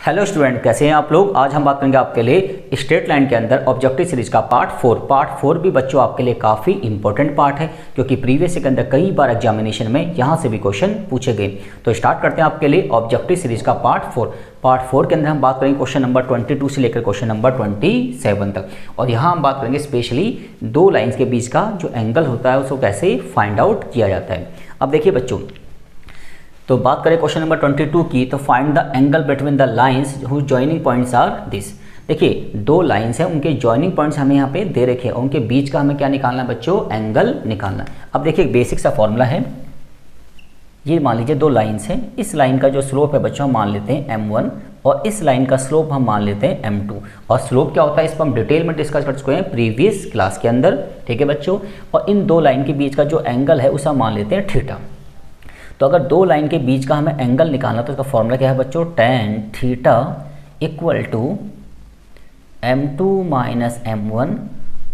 Hello student, कैसे हैं आप लोग। आज हम बात करेंगे आपके लिए स्ट्रेट लाइन के अंदर ऑब्जेक्टिव सीरीज का पार्ट 4 भी बच्चों आपके लिए काफ़ी इंपॉर्टेंट पार्ट है, क्योंकि प्रीवियस के अंदर कई बार एग्जामिनेशन में यहाँ से भी क्वेश्चन पूछे गए। तो स्टार्ट करते हैं आपके लिए ऑब्जेक्टिव सीरीज का पार्ट 4 के अंदर हम बात करेंगे क्वेश्चन नंबर 22 से लेकर क्वेश्चन नंबर 27 तक। और यहाँ हम बात करेंगे स्पेशली दो लाइन्स के बीच का जो एंगल होता है उसको कैसे फाइंड आउट किया जाता है। अब देखिए बच्चों, तो बात करें क्वेश्चन नंबर 22 की, तो find the angle between the lines whose joining points are this. देखिए दो लाइंस हैं, उनके जॉइनिंग पॉइंट्स हमें यहाँ पे दे रखे हैं, उनके बीच का हमें क्या निकालना है बच्चों, एंगल निकालना है। अब देखिए एक बेसिक सा फॉर्मूला है, ये मान लीजिए दो लाइंस हैं, इस लाइन का जो स्लोप है बच्चों हम मान लेते हैं m1 और इस लाइन का स्लोप हम मान लेते हैं m2। और स्लोप क्या होता है इस पर हम डिटेल में डिस्कस कर चुके हैं प्रीवियस क्लास के अंदर, ठीक है बच्चों। और इन दो लाइन के बीच का जो एंगल है उसे हम मान लेते हैं थीटा। तो अगर दो लाइन के बीच का हमें एंगल निकालना तो इसका फॉर्मूला क्या है बच्चों, tan theta equal to m2 minus m1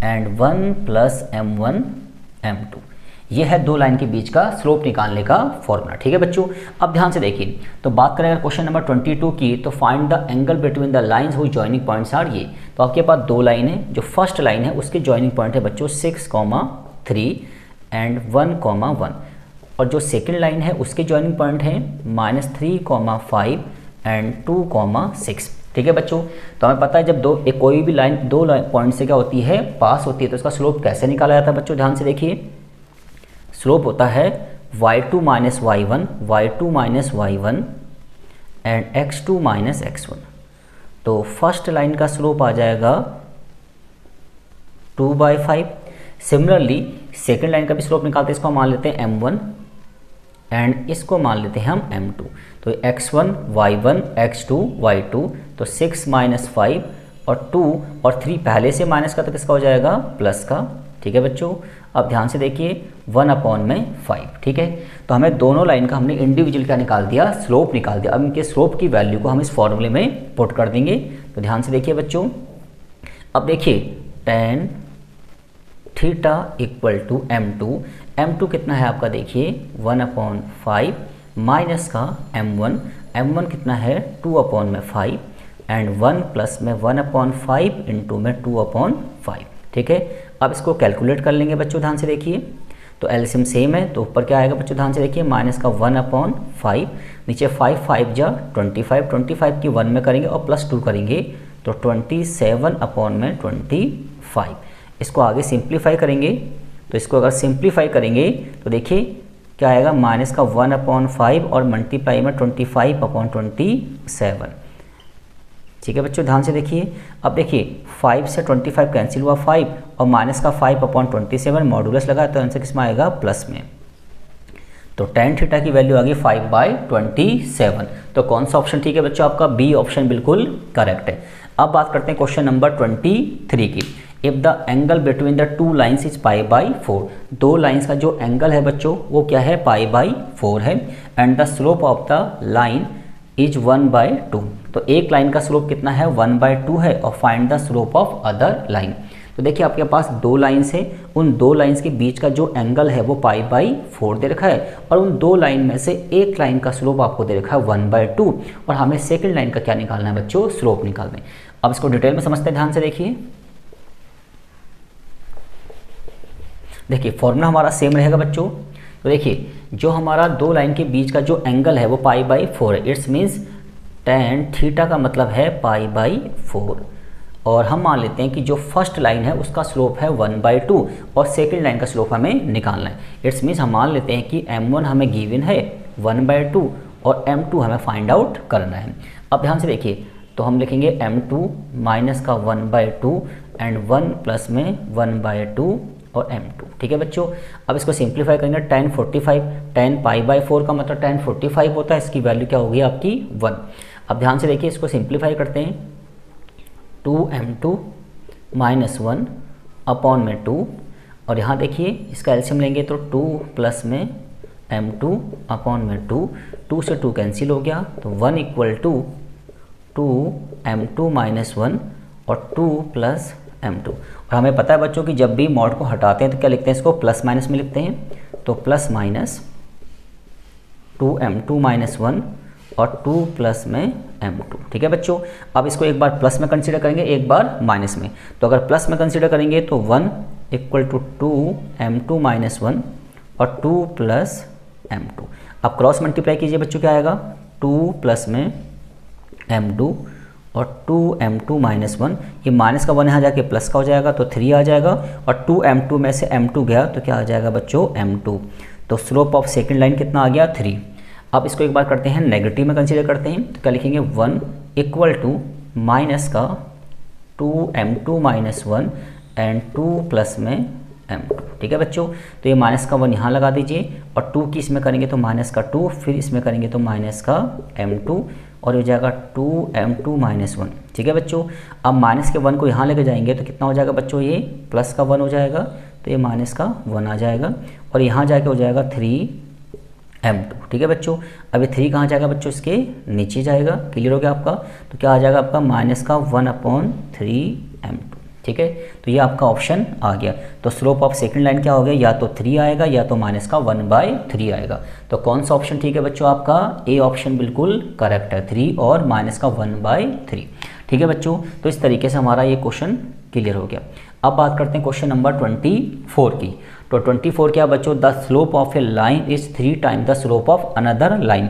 and 1 plus m1 m2। ये है दो लाइन के बीच का स्लोप निकालने का फॉर्मूला, ठीक है बच्चों। अब ध्यान से देखिए, तो बात करें अगर क्वेश्चन नंबर 22 की, तो find the angle between the lines whose joining points are ये। तो आपके पास दो लाइन है, जो फर्स्ट लाइन है उसके जॉइनिंग पॉइंट है बच्चों 6,3 एंड 1,1 और जो सेकंड लाइन है उसके जॉइनिंग पॉइंट है -3,5 एंड 2,6, ठीक है बच्चों। तो हमें पता है जब कोई भी लाइन दो पॉइंट से क्या होती है, पास होती है, तो इसका स्लोप कैसे निकाला जाता है बच्चों, ध्यान से देखिए। स्लोप होता है y2 minus y1 and x2 minus x1। तो फर्स्ट लाइन का स्लोप आ जाएगा 2/5। सिमिलरली सेकेंड लाइन का भी स्लोप निकालते हैं, इसको मान लेते हैं m1 एंड इसको मान लेते हैं हम m2। तो x1 y1 x2 y2, तो 6 माइनस 5 और 2 और 3 पहले से माइनस का, तो किसका हो जाएगा, प्लस का, ठीक है बच्चों। अब ध्यान से देखिए 1/5, ठीक है। तो हमें दोनों लाइन का हमने इंडिविजुअल क्या निकाल दिया, स्लोप निकाल दिया। अब इनके स्लोप की वैल्यू को हम इस फॉर्मूले में पुट कर देंगे। तो ध्यान से देखिए बच्चों, अब देखिए tan theta equal to m2 कितना है आपका, देखिए 1/5 माइनस का m1 कितना है 2/5 एंड 1 प्लस में 1/5 इंटू में 2/5, ठीक है। अब इसको कैलकुलेट कर लेंगे बच्चों, ध्यान से देखिए। तो एलसीएम सेम है, तो ऊपर क्या आएगा बच्चों, ध्यान से देखिए, माइनस का 1/5, नीचे 5 जा 25 की 1 में करेंगे और प्लस 2 करेंगे, तो 27/25। इसको आगे सिंप्लीफाई करेंगे, तो इसको अगर सिंप्लीफाई करेंगे तो देखिए क्या आएगा, माइनस का 1/5 और मल्टीप्लाई में 25/27, ठीक है बच्चों। ध्यान से देखिए, अब देखिए 5 से 25 कैंसिल हुआ 5 और माइनस का 5/27 मॉडुलस लगा, तो आंसर किसमें आएगा, प्लस में। तो tan थीटा की वैल्यू आ गई 5/27। तो कौन सा ऑप्शन ठीक है बच्चों, आपका बी ऑप्शन बिल्कुल करेक्ट है। अब बात करते हैं क्वेश्चन नंबर 23 की। If the angle between the two lines is π/4, दो लाइन्स का जो एंगल है बच्चों वो क्या है, π/4 है, and the slope of the line is 1/2। तो एक लाइन का स्लोप कितना है, 1/2 है, और find the slope of other line. तो देखिए आपके पास दो लाइन्स है, उन दो लाइन्स के बीच का जो एंगल है वो π/4 दे रखा है, और उन दो लाइन में से एक लाइन का स्लोप आपको दे रखा है 1/2, और हमें सेकंड लाइन का क्या निकालना है बच्चों, स्लोप निकालना है। अब इसको डिटेल में समझते हैं, ध्यान से देखिए। देखिए फॉर्मूला हमारा सेम रहेगा बच्चों। तो देखिए जो हमारा दो लाइन के बीच का जो एंगल है वो π/4 है, इट्स मीन्स tan थीटा का मतलब है π/4। और हम मान लेते हैं कि जो फर्स्ट लाइन है उसका स्लोप है 1/2 और सेकंड लाइन का स्लोप हमें निकालना है। इट्स मीन्स हम मान लेते हैं कि m1 हमें गिवन है 1/2 और m2 हमें फाइंड आउट करना है। अब ध्यान से देखिए, तो हम लिखेंगे m2 माइनस का 1/2 एंड 1 प्लस में 1/2 और m2, ठीक है बच्चों। अब इसको सिंप्लीफाई करेंगे, tan π/4 का मतलब tan 45 होता है, इसकी वैल्यू क्या होगी आपकी 1। अब ध्यान से देखिए, इसको सिंप्लीफाई करते हैं, 2m2 माइनस 1/2, और यहाँ देखिए इसका एलसीएम लेंगे तो 2 प्लस में m2/2, 2 से 2 कैंसिल हो गया, तो 1 इक्वल टू 2m2 माइनस 1 और 2 प्लस m2। और हमें पता है बच्चों कि जब भी मॉड को हटाते हैं तो क्या लिखते हैं, इसको प्लस माइनस में लिखते हैं, तो प्लस माइनस 2m2 माइनस 1 और 2 प्लस में m2। ठीक है बच्चों, अब इसको एक बार प्लस में कंसीडर करेंगे, एक बार माइनस में। तो अगर प्लस में कंसीडर करेंगे तो 1 इक्वल टू 2m2 माइनस 1 और 2 प्लस m2। अब क्रॉस मल्टीप्लाई कीजिए बच्चों, क्या आएगा 2 प्लस में m2 और 2m2 माइनस 1, ये माइनस का 1 यहाँ जाके प्लस का हो जाएगा तो 3 आ जाएगा, और 2m2 में से m2 गया तो क्या आ जाएगा बच्चों m2। तो स्लोप ऑफ सेकंड लाइन कितना आ गया 3। अब इसको एक बार करते हैं नेगेटिव में कंसीडर करते हैं, तो क्या लिखेंगे 1 इक्वल टू माइनस का 2m2 माइनस 1 एंड 2 प्लस में m2। ठीक है बच्चों, तो ये माइनस का 1 यहाँ लगा दीजिए, और 2 की इसमें करेंगे तो माइनस का 2, फिर इसमें करेंगे तो माइनस का m2, और हो जाएगा 2m2 माइनस 1। ठीक है बच्चों, अब माइनस के 1 को यहाँ लेके जाएंगे तो कितना हो जाएगा बच्चों, ये प्लस का 1 हो जाएगा, तो ये माइनस का 1 आ जाएगा, और यहाँ जाके हो जाएगा 3m2। ठीक है बच्चों, अब ये 3 कहाँ जाएगा बच्चों, इसके नीचे जाएगा। क्लियर हो गया आपका, तो क्या आ जाएगा आपका माइनस का 1/3m2। ठीक है, तो ये आपका ऑप्शन आ गया। तो स्लोप ऑफ सेकंड लाइन क्या हो गया, या तो 3 आएगा या तो माइनस का 1/3 आएगा। तो कौन सा ऑप्शन ठीक है बच्चों, आपका ए ऑप्शन बिल्कुल करेक्ट है, 3 और माइनस का 1/3। ठीक है बच्चों, तो इस तरीके से हमारा ये क्वेश्चन क्लियर हो गया। अब बात करते हैं क्वेश्चन नंबर 24 की। तो 24 क्या बच्चों, the slope of a line is 3 time the slope of another line.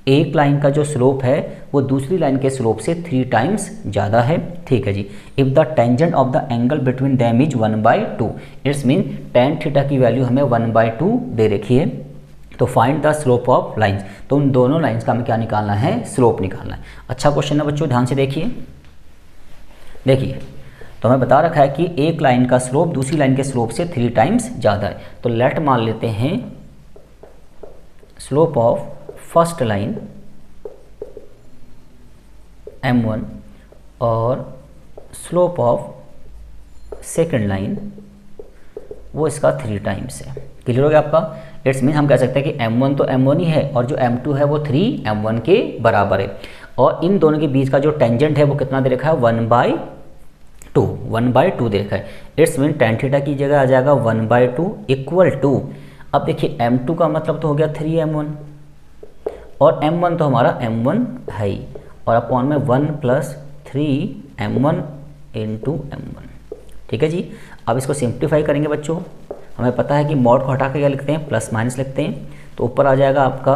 एक लाइन का जो स्लोप है वो दूसरी लाइन के स्लोप से 3 टाइम्स ज़्यादा है। ठीक है जी, if the tangent of the angle between them is 1/2, it's mean tan theta की वैल्यू हमें 1/2 दे रखी है। तो find the slope of lines, तो उन दोनों लाइंस का हमें क्या निकालना है, स्लोप निकालना है। अच्छा क्वेश्चन है बच्चों, ध्यान से देखिए। देखिए, तो हमें बता रखा है कि एक लाइन का स्लोप दूसरी लाइन के स्लोप से 3 टाइम्स ज़्यादा है। तो लेट मान लेते हैं slope of first line m1 और स्लोप ऑफ सेकंड लाइन वो इसका 3 टाइम्स है। क्लियर हो गया आपका। इट्स मीन हम कह सकते हैं कि m1 तो m1 ही है और जो m2 है वो 3m1 के बराबर है, और इन दोनों के बीच का जो टेंजेंट है वो कितना दे रखा है, 1/2 दे रखा है। इट्स मीन tan थीटा की जगह आ जाएगा 1/2 इक्वल टू, अब देखिए m2 का मतलब तो हो गया 3m1, और m1 तो हमारा m1 है ही, और अपॉन में 1 + 3m1 × m1। ठीक है जी, अब इसको सिंप्लीफाई करेंगे बच्चों। हमें पता है कि मॉड को हटा के क्या लिखते हैं, प्लस माइनस लिखते हैं। तो ऊपर आ जाएगा आपका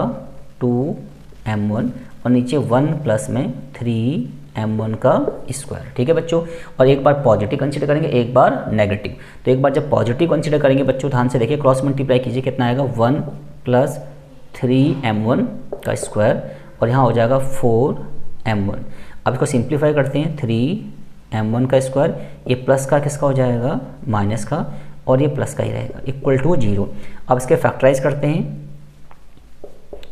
2m1 और नीचे 1 प्लस में 3m1 का स्क्वायर। ठीक है बच्चों, और एक बार पॉजिटिव कंसीडर करेंगे, एक बार नेगेटिव। तो एक बार जब पॉजिटिव कंसीडर करेंगे बच्चों, ध्यान से देखिए, क्रॉस मल्टीप्लाई कीजिए, कितना आएगा 1 + 3m1 का स्क्वायर, और यहाँ हो जाएगा 4m1। अब इसको सिंप्लीफाई करते हैं, 3m1 का स्क्वायर, ये प्लस का किसका हो जाएगा, माइनस का, और ये प्लस का ही रहेगा, इक्वल टू 0। अब इसके फैक्टराइज करते हैं,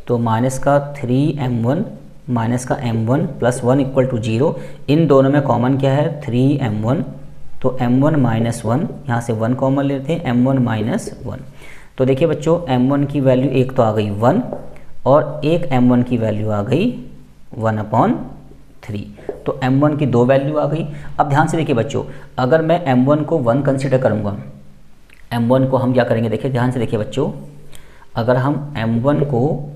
तो माइनस का 3m1 माइनस का m1 + 1 इक्वल टू 0। इन दोनों में कॉमन क्या है, 3m1, तो m1 - 1, यहाँ से 1 कॉमन लेते हैं, m1 - 1। तो देखिए बच्चों, m1 की वैल्यू एक तो आ गई 1, और एक m1 की वैल्यू आ गई 1/3। तो m1 की 2 वैल्यू आ गई। अब ध्यान से देखिए बच्चों, अगर मैं m1 को 1 कंसीडर करूँगा, m1 को हम क्या करेंगे, देखिए ध्यान से देखिए बच्चों, अगर हम m1 को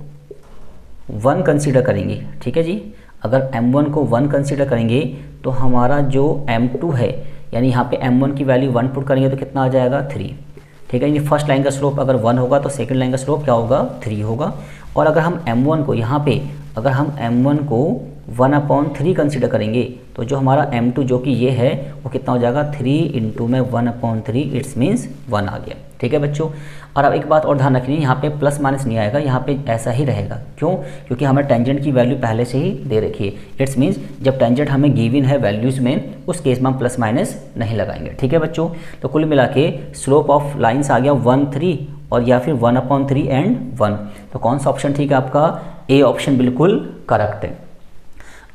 1 कंसीडर करेंगे, ठीक है जी, अगर m1 को 1 कंसीडर करेंगे तो हमारा जो m2 है, यानी यहाँ पे m1 की वैल्यू 1 पुट करेंगे तो कितना आ जाएगा, 3। ठीक है, यानी फर्स्ट लाइन का स्लोप अगर 1 होगा तो सेकंड लाइन का स्लोप क्या होगा, 3 होगा। और अगर हम m1 को यहाँ पे, अगर हम m1 को 1/3 कंसीडर करेंगे तो जो हमारा m2 जो कि ये है वो कितना हो जाएगा, 3 × में 1/3, इट्स मीन्स 1 आ गया। ठीक है बच्चों, और अब एक बात और ध्यान रखनी है, यहाँ पे प्लस माइनस नहीं आएगा, यहाँ पे ऐसा ही रहेगा। क्यों, क्योंकि हमें टेंजेंट की वैल्यू पहले से ही दे रखी है। इट्स मीन्स जब टेंजेंट हमें गिवन है वैल्यूज़ में, उस केस में हम प्लस माइनस नहीं लगाएंगे। ठीक है बच्चों, तो कुल मिला के स्लोप ऑफ लाइन्स आ गया 1/3 और या फिर 1/3 एंड 1। तो कौन सा ऑप्शन ठीक है आपका, ए ऑप्शन बिल्कुल करेक्ट है।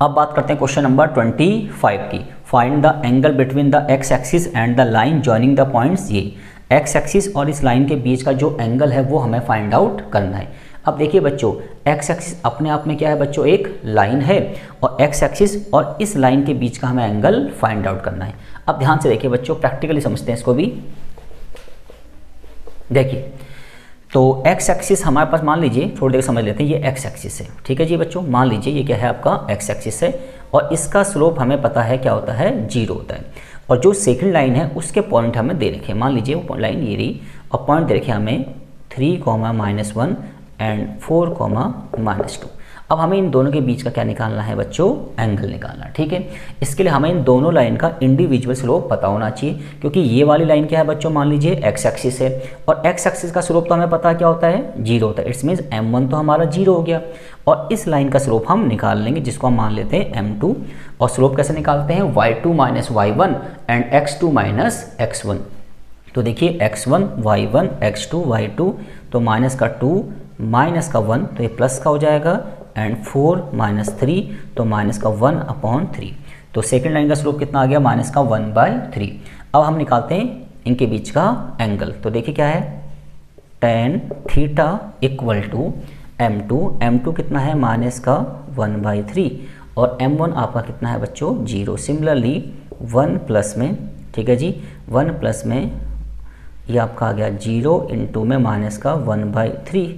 अब बात करते हैं क्वेश्चन नंबर 25 की। Find the angle between the X axis and the line joining the points. ये एक्स एक्सिस और इस लाइन के बीच का जो एंगल है वो हमें फाइंड आउट करना है। अब देखिए बच्चों, एक्स एक्सिस अपने आप में क्या है बच्चों, एक लाइन है, और एक्स एक्सिस और इस लाइन के बीच का हमें एंगल फाइंड आउट करना है। अब ध्यान से देखिए बच्चों, प्रैक्टिकली समझते हैं इसको भी। देखिए, तो एक्स एक्सिस हमारे पास मान लीजिए, थोड़ी देर समझ लेते हैं, ये एक्स एक्सिस है, ठीक है जी बच्चों। मान लीजिए ये क्या है आपका एक्स एक्सिस है और इसका स्लोप हमें पता है क्या होता है, 0 होता है। और जो सेकंड लाइन है उसके पॉइंट हमें दे रखे हैं, मान लीजिए वो लाइन ये रही और पॉइंट दे रखे हमें 3, -1 एंड 4, -2। अब हमें इन दोनों के बीच का क्या निकालना है बच्चों, एंगल निकालना, ठीक है। इसके लिए हमें इन दोनों लाइन का इंडिविजुअल स्लोप पता होना चाहिए, क्योंकि ये वाली लाइन क्या है बच्चों, मान लीजिए एक्स एक्सिस है और एक्स एक्सिस का स्लोप तो हमें पता क्या होता है, 0 होता है। इट्स मीन्स m1 तो हमारा 0 हो गया और इस लाइन का स्लोप हम निकाल लेंगे जिसको हम मान लेते हैं m2। और स्लोप कैसे निकालते हैं, y2 - y1 and x2 - x1। तो देखिए x1 y1 x2 y2, तो माइनस का 2 माइनस का 1 तो ये प्लस का हो जाएगा एंड 4 - 3 तो माइनस का 1/3। तो सेकेंड लाइन का स्लोप कितना आ गया, माइनस का 1/3। अब हम निकालते हैं इनके बीच का एंगल। तो देखिए क्या है, tan theta equal to m2 कितना है, माइनस का 1/3 और m1 आपका कितना है बच्चों, 0। सिमिलरली 1 प्लस में, ठीक है जी, 1 प्लस में ये आपका आ गया 0 इंटू में माइनस का 1/3,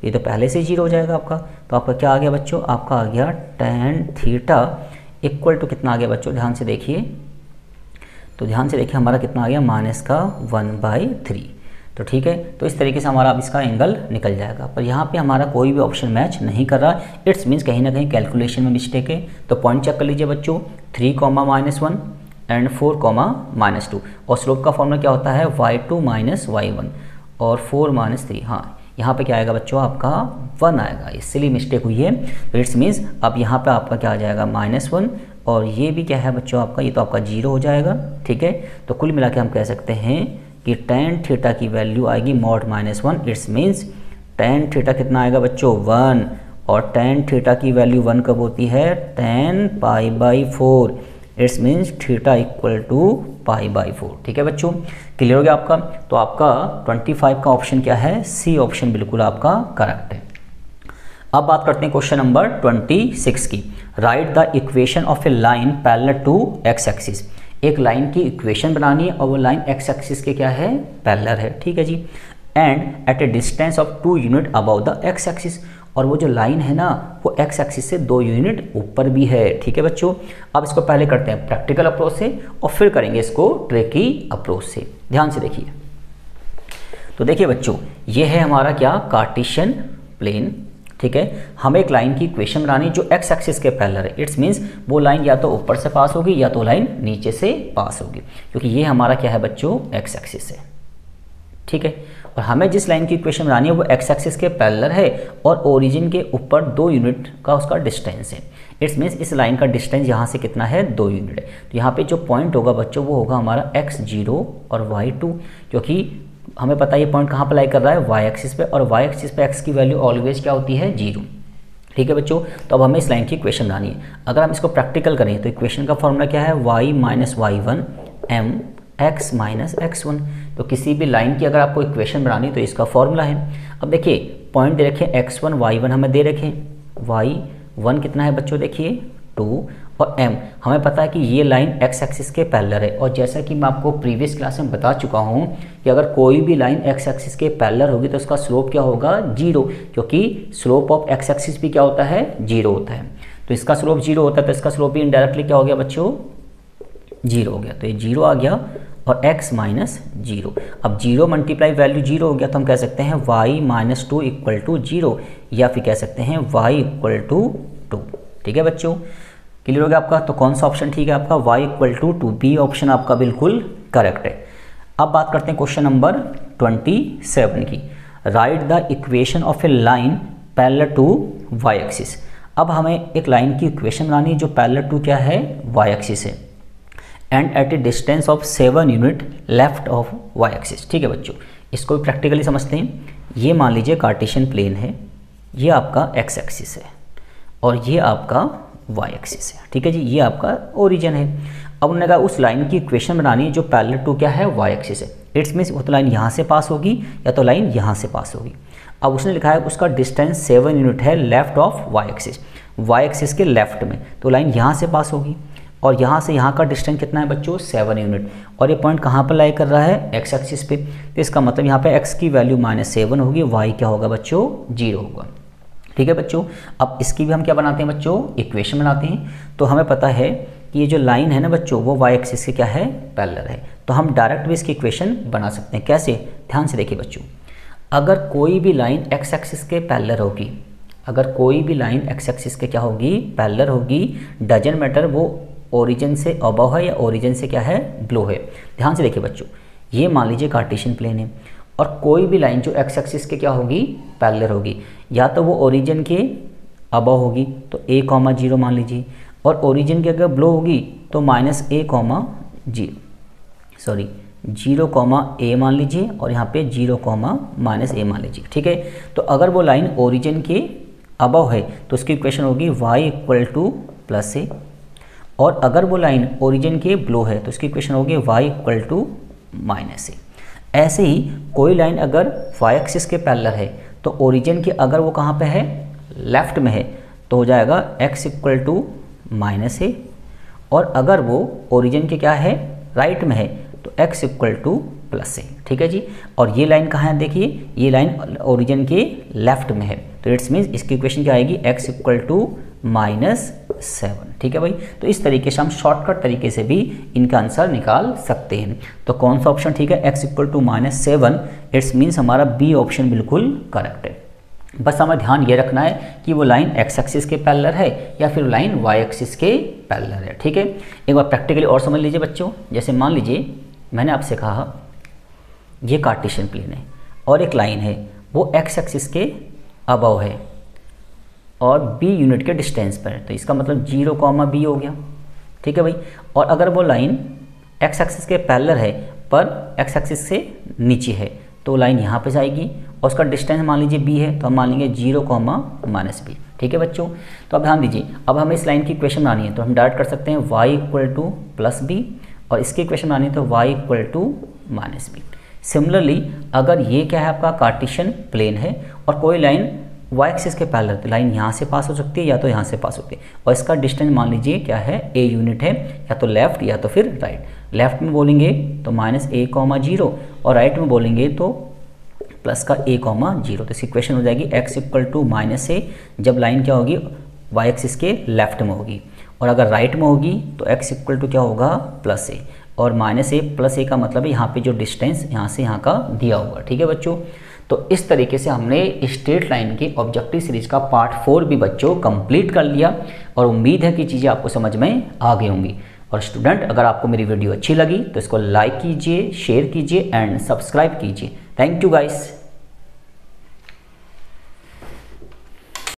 ये तो पहले से 0 हो जाएगा आपका। तो आपका क्या आ गया बच्चों, आपका आ गया tan थीटा इक्वल टू कितना आ गया बच्चों, ध्यान से देखिए, तो ध्यान से देखिए हमारा कितना आ गया, माइनस का 1/3। तो ठीक है, तो इस तरीके से हमारा अब इसका एंगल निकल जाएगा। पर यहाँ पे हमारा कोई भी ऑप्शन मैच नहीं कर रहा, इट्स मीन्स कहीं ना कहीं कैलकुलेशन में मिस्टेक है। तो पॉइंट चेक कर लीजिए बच्चों, 3, -1 एंड 4, -2 और स्लोप का फॉर्मूला क्या होता है, y2 - y1 और 4 - 3। हाँ, यहाँ पे क्या आएगा बच्चों, आपका 1 आएगा, इसलिए मिस्टेक हुई है। तो इट्स मीन्स अब यहाँ पे आपका क्या आ जाएगा, -1 और ये भी क्या है बच्चों आपका, ये तो आपका 0 हो जाएगा, ठीक है। तो कुल मिला के हम कह सकते हैं कि tan थीटा की वैल्यू आएगी mod -1। It's means tan theta कितना आएगा बच्चों, 1 और tan थीटा की वैल्यू 1 कब होती है, tan π/4। It's means theta equal to π/4, ठीक है बच्चों। क्लियर हो गया आपका। तो आपका 25 का ऑप्शन क्या है, सी ऑप्शन बिल्कुल आपका करेक्ट है। अब बात करते हैं क्वेश्चन नंबर 26 की। Write the equation of a line parallel to x axis. एक लाइन की इक्वेशन बनानी है और वो लाइन एक्स एक्सिस के क्या है, पैरेलल है, ठीक है जी। And at a distance of 2 unit about the X axis, और वो जो लाइन है ना वो एक्स एक्सिस से 2 यूनिट ऊपर भी है, ठीक है बच्चों। अब इसको पहले करते हैं प्रैक्टिकल अप्रोच से और फिर करेंगे इसको ट्रिकी अप्रोच से। ध्यान से देखिए, तो देखिए बच्चों, ये है हमारा क्या, कार्टेशियन प्लेन, ठीक है। हमें एक लाइन की इक्वेशन बनानी जो एक्स एक्सिस के पैरेलल है। इट्स मीन्स वो लाइन या तो ऊपर से पास होगी या तो लाइन नीचे से पास होगी, क्योंकि ये हमारा क्या है बच्चों, एक्स एक्सिस है, ठीक है। और हमें जिस लाइन की इक्वेशन बनानी है वो एक्स एक्सिस के पैरेलल है और ओरिजिन के ऊपर 2 यूनिट का उसका डिस्टेंस है। इट्स मीन्स इस लाइन का डिस्टेंस यहाँ से कितना है, 2 यूनिट है। तो यहाँ पे जो पॉइंट होगा बच्चों वो होगा हमारा x0 और y2, क्योंकि हमें पता है ये पॉइंट कहाँ पर लाई कर रहा है, y एक्सिस पे, और y एक्सिस पे x की वैल्यू ऑलवेज क्या होती है, 0, ठीक है बच्चों। तो अब हमें इस लाइन की इक्वेशन बनानी है। अगर हम इसको प्रैक्टिकल करें तो इक्वेशन का फॉर्मूला क्या है, y - y1 m x - x1। तो किसी भी लाइन की अगर आपको इक्वेशन बनानी तो इसका फॉर्मूला है। अब देखिए पॉइंट दे रखे x1 y1 हमें दे रखे, y1 कितना है बच्चों, देखिए 2 और m हमें पता है कि ये लाइन x एक्सिस के पैरेलल है। और जैसा कि मैं आपको प्रीवियस क्लास में बता चुका हूँ कि अगर कोई भी लाइन x एक्सिस के पैरेलल होगी तो उसका स्लोप क्या होगा, 0, क्योंकि स्लोप ऑफ x एक्सिस भी क्या होता है, 0 होता है। तो इसका स्लोप 0 होता है तो इसका स्लोप भी इनडायरेक्टली क्या हो गया बच्चों, 0 हो गया। तो ये 0 आ गया और x - 0। अब 0 मल्टीप्लाई वैल्यू 0 हो गया तो हम कह सकते हैं y - 2 इक्वल टू 0, या फिर कह सकते हैं y इक्वल टू 2, ठीक है बच्चों। क्लियर हो गया आपका। तो कौन सा ऑप्शन ठीक है आपका, y equal to 2, B option आपका बिल्कुल करेक्ट है। अब बात करते हैं क्वेश्चन नंबर 27 की। Write the equation of a line parallel to y axis. अब हमें एक लाइन की इक्वेशन बनानी है जो पैरेलल टू क्या है, y एक्सिस है, and at a distance of 7 unit left of y axis, ठीक है बच्चों। इसको भी प्रैक्टिकली समझते हैं। ये मान लीजिए कार्टेशियन प्लेन है, ये आपका x एक्सिस है और ये आपका y एक्सिस है, ठीक है जी, ये आपका ओरिजिन है। अब उन्होंने कहा उस लाइन की इक्वेशन बनानी है जो पैरेलल टू क्या है, y एक्सिस है। इट्स मीन्स वो तो लाइन यहाँ से पास होगी या तो लाइन यहाँ से पास होगी। अब उसने लिखा है उसका डिस्टेंस 7 यूनिट है left of y axis, y axis के लेफ्ट में, तो लाइन यहाँ से पास होगी। और यहाँ से यहाँ का डिस्टेंस कितना है बच्चों 7 यूनिट, और ये पॉइंट कहाँ पर लाई कर रहा है एक्स एक्सिस पे, तो इसका मतलब यहाँ पे x की वैल्यू -7 होगी, y क्या होगा बच्चों 0 होगा। ठीक है बच्चों, अब इसकी भी हम क्या बनाते हैं बच्चों इक्वेशन बनाते हैं। तो हमें पता है कि ये जो लाइन है ना बच्चों वो y एक्सिस के क्या है पैरेलल है, तो हम डायरेक्ट भी इसकी इक्वेशन बना सकते हैं। कैसे, ध्यान से देखिए बच्चों, अगर कोई भी लाइन x एक्सिस के पैरेलल होगी, अगर कोई भी लाइन x एक्सिस के क्या होगी पैरेलल होगी, डजंट मैटर वो ओरिजिन से अबव है या ओरिजिन से क्या है बिलो है। ध्यान से देखिए बच्चों, ये मान लीजिए कार्टेशियन प्लेन है और कोई भी लाइन जो x एक्सिस के क्या होगी पैरेलल होगी, या तो वो ओरिजिन के अबव होगी तो a,0 मान लीजिए, और ओरिजिन के अगर बिलो होगी तो -a,0 सॉरी 0,a मान लीजिए, और यहाँ पे 0,-a मान लीजिए। ठीक है, तो अगर वो लाइन ओरिजिन के अबव है तो उसकी इक्वेशन होगी y = +a, और अगर वो लाइन ओरिजिन के बिलो है तो उसकी इक्वेशन होगी y = -a। ऐसे ही कोई लाइन अगर y एक्सिस के पैरेलल है तो ओरिजिन के अगर वो कहाँ पे है लेफ्ट में है तो हो जाएगा x = -a, और अगर वो ओरिजिन के क्या है राइट में है तो x = +a। ठीक है जी, और ये लाइन कहाँ है देखिए, ये लाइन ओरिजिन के लेफ्ट में है, तो इट्स मीन्स इसकी इक्वेशन क्या आएगी x = -7। ठीक है भाई, तो इस तरीके से हम शॉर्टकट तरीके से भी इनका आंसर निकाल सकते हैं। तो कौन सा ऑप्शन ठीक है, x = -7, इट्स मीन्स हमारा बी ऑप्शन बिल्कुल करेक्ट है। बस हमें ध्यान ये रखना है कि वो लाइन x एक्सिस के पैरेलल है या फिर लाइन y एक्सिस के पैरेलल है। ठीक है, एक बार प्रैक्टिकली और समझ लीजिए बच्चों, जैसे मान लीजिए मैंने आपसे कहा ये कार्टेशियन प्लेन है और एक लाइन है वो x एक्सिस के अबव है और b यूनिट के डिस्टेंस पर है, तो इसका मतलब 0,b हो गया। ठीक है भाई, और अगर वो लाइन x एक्सिस के पैरेलल है पर x एक्सिस से नीचे है तो लाइन यहाँ पे जाएगी और उसका डिस्टेंस मान लीजिए b है, तो हम मान लेंगे 0,-b। ठीक है बच्चों, तो अब ध्यान दीजिए, अब हमें इस लाइन की इक्वेशन बनानी है तो हम डायरेक्ट कर सकते हैं y = +b, और इसकी इक्वेशन बनानी है तो y = -b। सिमिलरली अगर ये क्या है आपका कार्टेशियन प्लेन है और कोई लाइन y एक्सिस के पैरेलल, तो लाइन यहाँ से पास हो सकती है या तो यहाँ से पास होती है, और इसका डिस्टेंस मान लीजिए क्या है a यूनिट है, या तो लेफ्ट या तो फिर राइट। लेफ्ट में बोलेंगे तो -a,0, और राइट में बोलेंगे तो +a,0, तो इसकी इक्वेशन हो जाएगी x = -a जब लाइन क्या होगी y एक्सिस के लेफ्ट में होगी, और अगर राइट में होगी तो x = क्या होगा +a, और -a का मतलब है यहाँ पे जो डिस्टेंस यहाँ से यहाँ का दिया होगा। ठीक है बच्चों, तो इस तरीके से हमने स्ट्रेट लाइन के ऑब्जेक्टिव सीरीज का पार्ट 4 भी बच्चों कंप्लीट कर लिया, और उम्मीद है कि चीज़ें आपको समझ में आ गई होंगी। और स्टूडेंट, अगर आपको मेरी वीडियो अच्छी लगी तो इसको लाइक कीजिए, शेयर कीजिए एंड सब्सक्राइब कीजिए। Thank you guys.